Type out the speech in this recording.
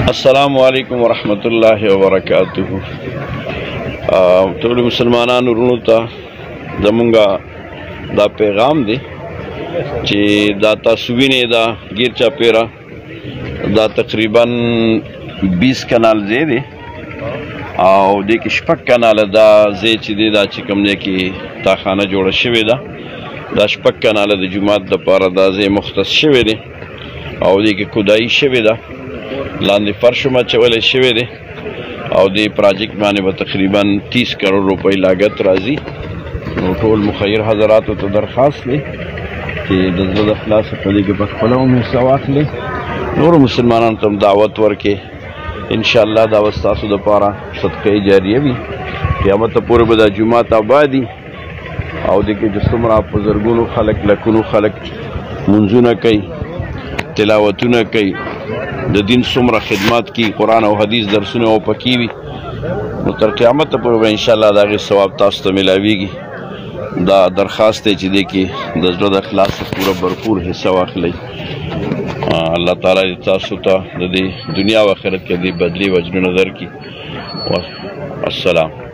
السلام علیکم ورحمۃ اللہ وبرکاتہ. ټول مسلمانانو ورونو ته زمونږ دا پیغام دی چې دا تاسو وینئ دا ګیر چاپیره دا تقریبا 20 کنال ځای دی او دې کې 6 کناله دا ځای چې دی دا چې کوم دی کې تاخانه جوړه شوې ده. دا 6 کناله د جومات دپاره دا ځای مختص شوی دی او دې کې کودایي شوې ده، لاندې فرش هم اچولی شوی دی او دې پراجیکټ باندې به تقریبا 30 کروڑ روپۍ لاګت راځي. نو ټول مخیر حضراتو ته درخواست دی چې د زړه د اخلاصه په دې کې په خپله هم حصه واخلئ، نورو مسلمانانو ته هم دعوت ورکړئ. انشاءالله دا به ستاسو دپاره صدقه جاریه وي، قیامت ته پورې به دا جومات آبادي او دې کې چې څومره په زرګونو خلک لکونو خلک منځونه کوي، تلاوتونه کوي، د دین څومره خدمات کی، قرآن او حدیث درسونه او پکې وي، نو تر قیامت پورې به انشاءالله د هغې ثواب تاسو ته میلاویږي. دا درخواست دی چې دې کې د زړه د اخلاص پوره بھرپور حصه واخلئ. الله تعالی دې تاسو ته د دې دنیا او آخرت کې دې بدلې و اجرونه درکړي. السلام.